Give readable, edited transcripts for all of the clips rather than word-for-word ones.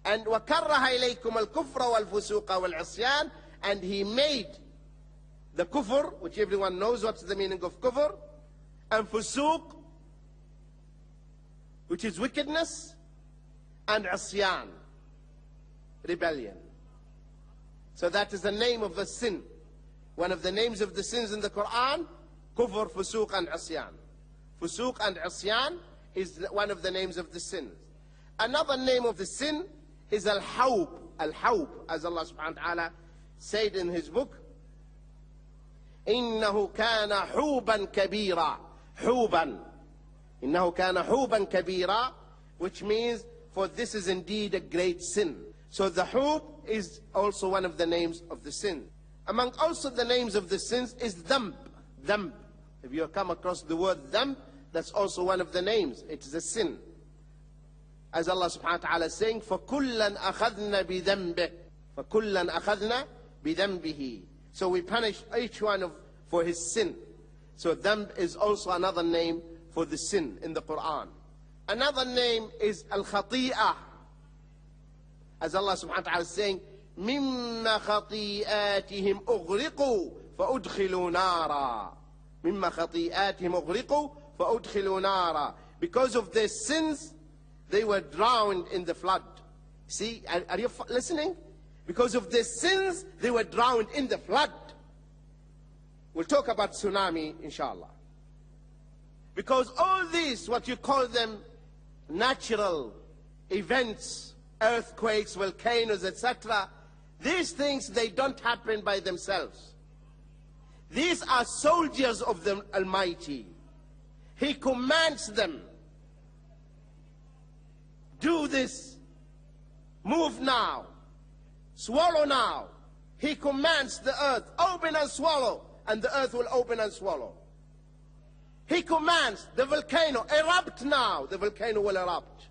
And وَكَرَّهَ إِلَيْكُمَ الْكُفْرَ وَالْفُسُوقَ وَالْعِصْيَانَ, and he made the kufr, which everyone knows what's the meaning of kufr, and fusuq, which is wickedness, and asyan, rebellion. So that is the name of the sin. One of the names of the sins in the Quran, kufr, fusuq, and asyan. Fusuq and asyan is one of the names of the sins. Another name of the sin is al-hawb. Al-hawb, as Allah subhanahu wa ta'ala said in his book, إِنَّهُ كَانَ حُوبًا كَبِيرًا. حُوبًا. إِنَّهُ كَانَ حُوبًا كَبِيرًا, which means, for this is indeed a great sin. So the hub is also one of the names of the sin. Among also the names of the sins is dhanb. Dhanb. If you come across the word dhanb, that's also one of the names. It is a sin. As Allah subhanahu wa ta'ala is saying, فَكُلًّا أَخَذْنَا بِذَنْبِهِ. فَكُلًّا أَخَذْنَا بِذَنْبِهِ. So we punish each one for his sin. So dhanb is also another name for the sin in the Quran. Another name is al-khati'ah. As Allah subhanahu wa ta'ala is saying, مِمَّا خَطِيئَاتِهِمْ أُغْرِقُوا فَأُدْخِلُوا نَارًا. مِمَّا خَطِيئَاتِهِمْ أُغْرِقُوا فَأُدْخِلُوا نَارًا. Because of their sins, they were drowned in the flood. See, are you listening? Because of their sins, they were drowned in the flood. We'll talk about tsunami, inshallah. Because all these, what you call them, natural events, earthquakes, volcanoes, etc., these things, they don't happen by themselves. These are soldiers of the Almighty. He commands them. Do this. Move now. Swallow now. He commands the earth, open and swallow, and the earth will open and swallow. He commands the volcano, erupt now, the volcano will erupt.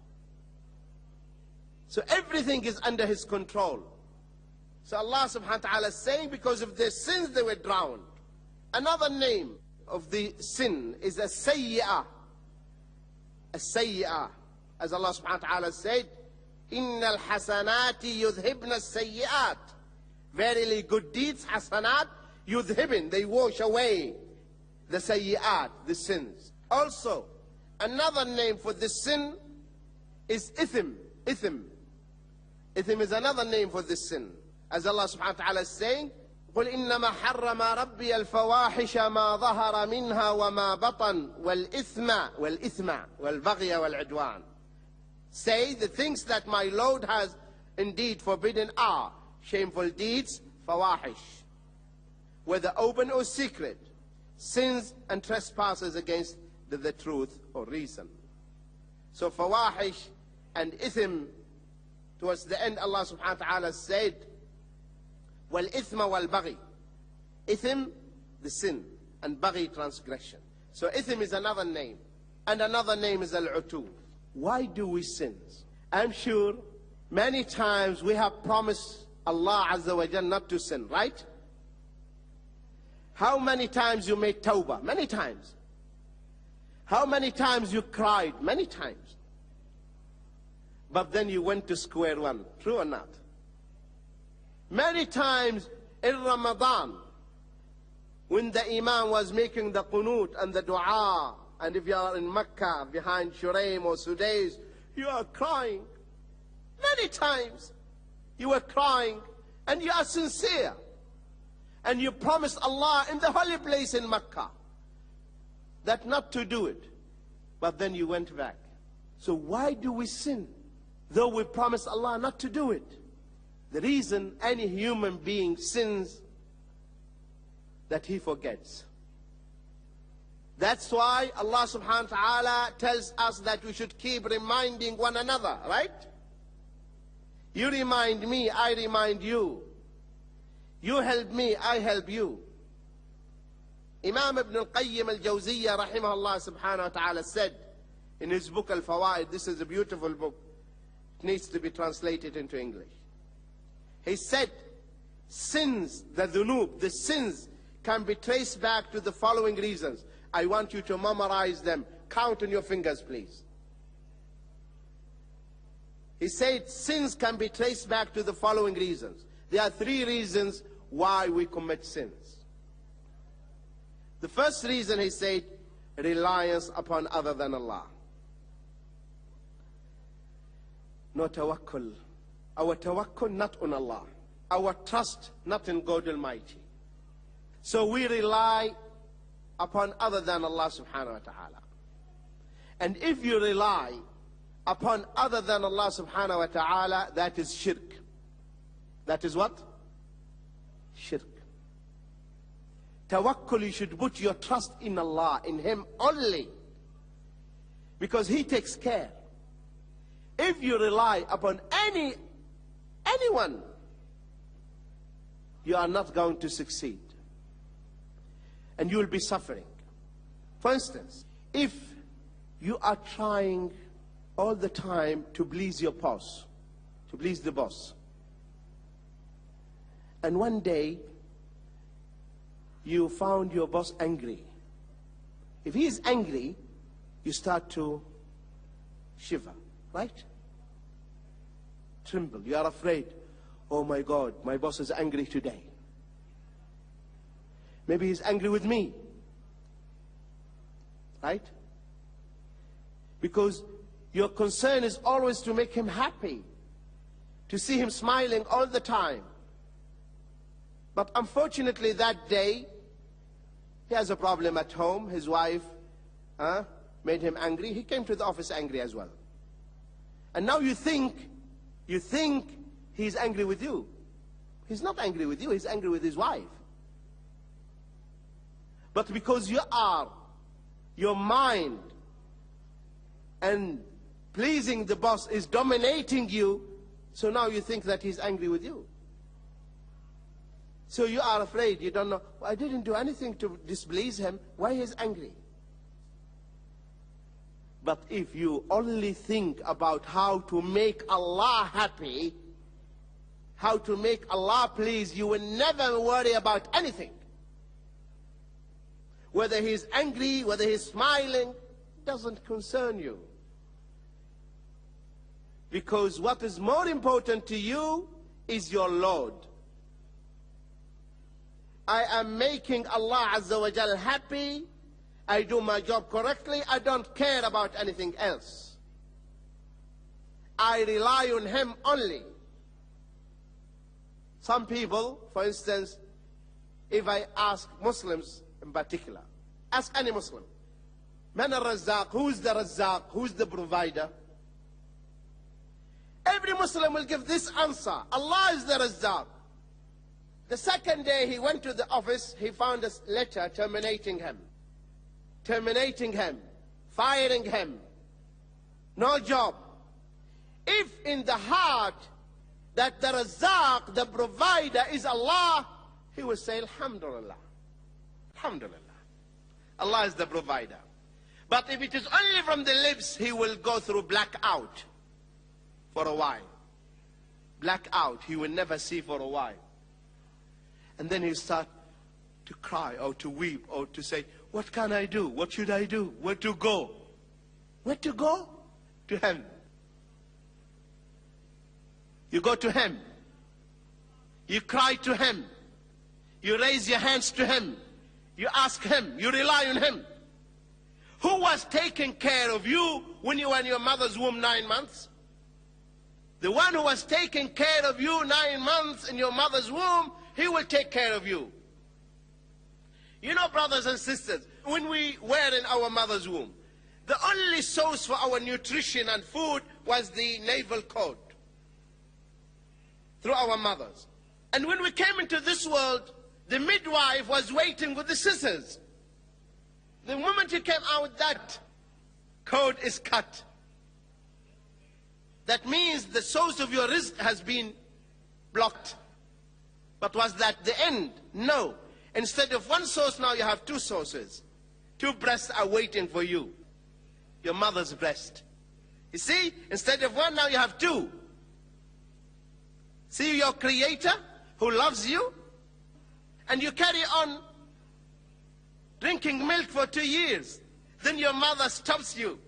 So everything is under his control. So Allah subhanahu wa ta'ala is saying, because of their sins they were drowned. Another name of the sin is a sayyi'ah. A sayyi'ah. As Allah subhanahu wa ta'ala said, إِنَّ الْحَسَنَاتِ يُذْهِبْنَ السَّيِّئَاتِ. Verily good deeds, hasanat, yudhibin, they wash away the sayyi'at, the sins. Also, another name for this sin is ithim. Ithim. Ithim is another name for this sin. As Allah subhanahu wa ta'ala is saying, قُلْ إِنَّمَا حَرَّمَ رَبِّيَ الْفَوَاحِشَ مَا ظَهَرَ مِنْهَا وَمَا بَطَنَ وَالْإِثْمَ وَالْبَغْيَ وَالْعُدْوَانَ. Say, the things that my Lord has indeed forbidden are shameful deeds, fawahish, whether open or secret, sins and trespasses against the truth or reason. So fawahish and ithim, towards the end Allah subhanahu wa ta'ala said, wal ithma wal baghi. Ithim, the sin, and baghi, transgression. So ithim is another name, and another name is al-utu. Why do we sin? I'm sure many times we have promised Allah Azza wa Jalla not to sin, right? How many times you made tawbah? Many times. How many times you cried? Many times. But then you went to square one. True or not? Many times in Ramadan, when the Imam was making the qunut and the dua, and if you are in Mecca, behind Shuraim or Sudais, you are crying. Many times you were crying, and you are sincere. And you promised Allah in the holy place in Mecca that not to do it. But then you went back. So why do we sin, though we promised Allah not to do it? The reason any human being sins, that he forgets. That's why Allah subhanahu wa ta'ala tells us that we should keep reminding one another, right? You remind me, I remind you. You help me, I help you. Imam Ibn al-Qayyim al-Jawziyya rahimahullah subhanahu wa ta'ala said in his book Al-Fawaid, this is a beautiful book, it needs to be translated into English. He said, sins, the dhunub, the sins can be traced back to the following reasons. I want you to memorize them. Count on your fingers, please. He said sins can be traced back to the following reasons. There are 3 reasons why we commit sins. The first reason, he said, reliance upon other than Allah. No tawakkul. Our tawakkul not on Allah. Our trust not in God Almighty. So we rely upon other than Allah subhanahu wa ta'ala. And if you rely upon other than Allah subhanahu wa ta'ala, that is shirk. That is what? Shirk. Tawakkul, you should put your trust in Allah, in Him only, because He takes care. If you rely upon anyone, you are not going to succeed, and you will be suffering. For instance, if you are trying all the time to please your boss, to please the boss, and one day you found your boss angry. If he is angry, you start to shiver, right? Tremble. You are afraid. Oh my God, my boss is angry today. Maybe he's angry with me, right? Because your concern is always to make him happy, to see him smiling all the time. But unfortunately that day, he has a problem at home. His wife made him angry. He came to the office angry as well. And now you think he's angry with you. He's not angry with you, he's angry with his wife. But because your mind and pleasing the boss is dominating you, so now you think that he's angry with you. So you are afraid, you don't know, I didn't do anything to displease him, why he's angry? But if you only think about how to make Allah happy, how to make Allah pleased, you will never worry about anything. Whether he's angry, whether he's smiling, doesn't concern you. Because what is more important to you is your Lord. I am making Allah Azza wa Jal happy. I do my job correctly. I don't care about anything else. I rely on Him only. Some people, for instance, if I ask Muslims in particular, ask any Muslim, Man al-Razzaq, who's the Razzaq, who's the provider? Every Muslim will give this answer, Allah is the Razzaq. The second day he went to the office, he found a letter terminating him, firing him, no job. If in the heart that the Razzaq, the provider, is Allah, he will say, Alhamdulillah, Alhamdulillah, Allah is the provider. But if it is only from the lips, he will go through blackout for a while. Blackout, he will never see for a while. And then he'll start to cry or to weep or to say, what can I do? What should I do? Where to go? Where to go? To Him. You go to Him. You cry to Him. You raise your hands to Him. You ask Him. You rely on Him. Who was taking care of you when you were in your mother's womb 9 months? The one who was taking care of you 9 months in your mother's womb, He will take care of you. You know, brothers and sisters, when we were in our mother's womb, the only source for our nutrition and food was the navel cord through our mothers. And when we came into this world, the midwife was waiting with the scissors. The moment you came out, that cord is cut. That means the source of your rizq has been blocked. But was that the end? No. Instead of one source, now you have 2 sources. 2 breasts are waiting for you. Your mother's breast. You see, instead of 1, now you have 2. See your Creator who loves you, and you carry on drinking milk for 2 years. Then your mother stops you.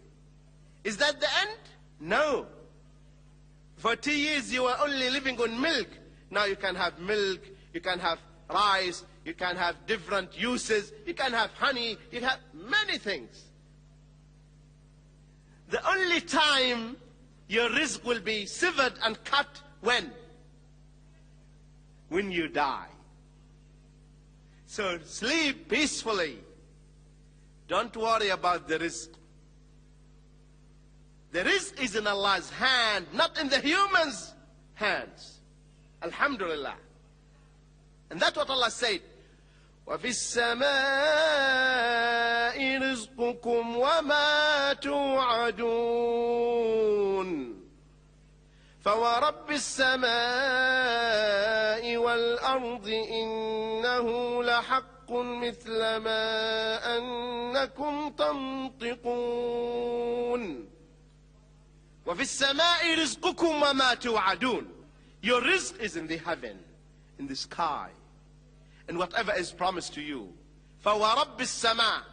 Is that the end? No. For 2 years you were only living on milk. Now you can have milk, you can have rice, you can have different uses, you can have honey, you can have many things. The only time your rizq will be severed and cut, when? When you die. So sleep peacefully. Don't worry about the rizq. The rizq is in Allah's hand, not in the humans' hands. Alhamdulillah. And that's what Allah said. وَفِي السَّمَاءِ رِزْقُكُمْ وَمَا تُوعَدُونَ فَوَرَبِّ السَّمَاءِ وَالْأَرْضِ إِنَّهُ لَحَقٌّ مِثْلَ مَا أَنَّكُمْ تَنطِقُونَ وَفِي السَّمَاءِ رِزْقُكُمْ وَمَا تُوعَدُونَ. Your rizq is in the heaven, in the sky, and whatever is promised to you. فَوَرَبِّ السَّمَاءِ.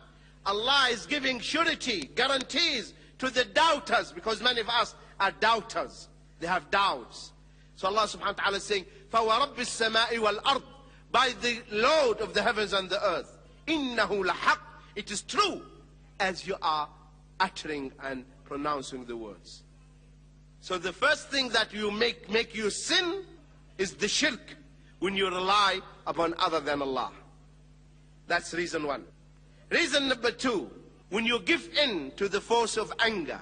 Allah is giving surety, guarantees to the doubters, because many of us are doubters. They have doubts. So Allah subhanahu wa ta'ala is saying, فَوَرَبِّ السَّمَاءِ وَالْأَرْضِ. By the Lord of the heavens and the earth. إِنَّهُ لَحَقٌّ. It is true, as you are uttering and pronouncing the words. So the first thing that you make you sin is the shirk, when you rely upon other than Allah. That's reason one. Reason number two, when you give in to the force of anger.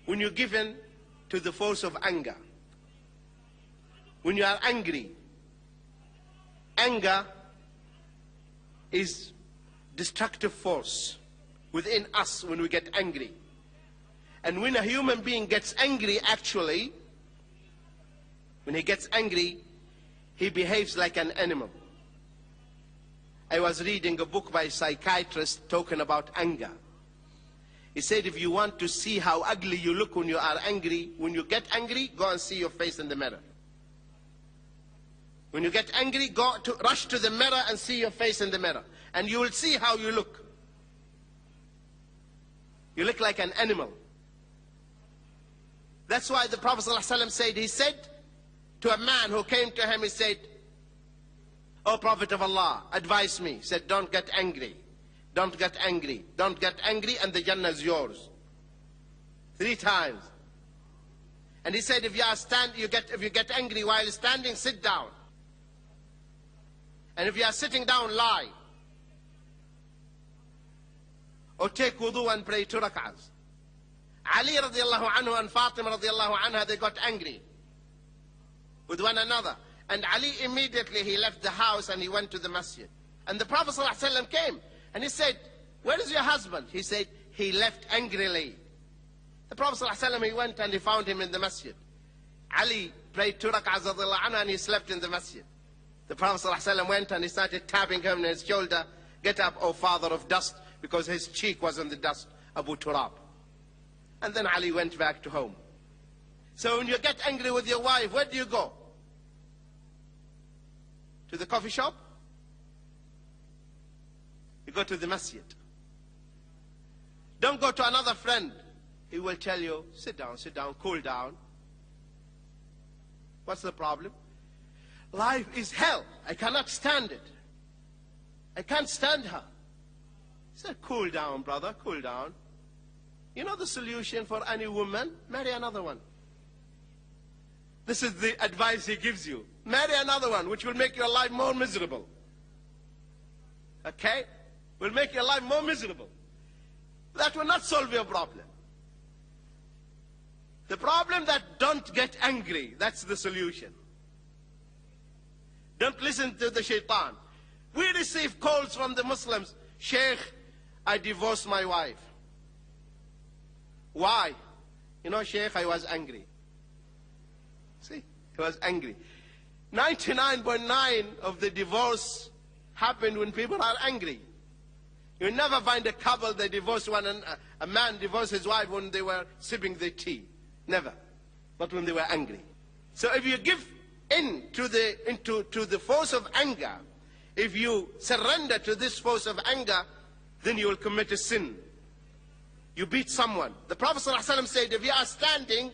When you give in to the force of anger. When you are angry. Anger is destructive force within us when we get angry. And when a human being gets angry, actually, when he gets angry, he behaves like an animal. I was reading a book by a psychiatrist talking about anger. He said, if you want to see how ugly you look when you are angry, when you get angry, go and see your face in the mirror. When you get angry, rush to the mirror and see your face in the mirror. And you will see how you look. You look like an animal. That's why the Prophet ﷺ said, he said to a man who came to him, he said, "O Prophet of Allah, advise me." He said, don't get angry. Don't get angry. Don't get angry, and the Jannah is yours. 3 times. And he said, if you get angry while standing, sit down. And if you are sitting down, lie. Or take wudu and pray 2 rak'ahs. Ali radiallahu anhu and Fatima radiallahu anha, they got angry with one another. And Ali immediately, he left the house and he went to the masjid. And the Prophet ﷺ came and he said, where is your husband? He said, he left angrily. The Prophet ﷺ, he went and he found him in the masjid. Ali prayed 2 rak'ahs radiallahu anha and he slept in the masjid. The Prophet ﷺ went and he started tapping him on his shoulder. Get up, O father of dust, because his cheek was in the dust, Abu Turab. And then Ali went back to home. So when you get angry with your wife, where do you go? To the coffee shop? You go to the masjid. Don't go to another friend. He will tell you, sit down, cool down. What's the problem? Life is hell. I cannot stand it. I can't stand her. He said, cool down, brother, cool down. You know the solution for any woman? Marry another one. This is the advice he gives you. Marry another one, which will make your life more miserable. Okay? Will make your life more miserable. That will not solve your problem. The problem that don't get angry, that's the solution. Don't listen to the shaitan. We receive calls from the Muslims. Sheikh, I divorced my wife. Why? You know, Sheikh, I was angry. See, he was angry. 99.9% of the divorce happened when people are angry. You never find a couple that divorced one, and a man divorced his wife when they were sipping the tea. Never. But when they were angry. So if you give in to the force of anger, if you surrender to this force of anger, then you will commit a sin. You beat someone. The Prophet ﷺ said, if you are standing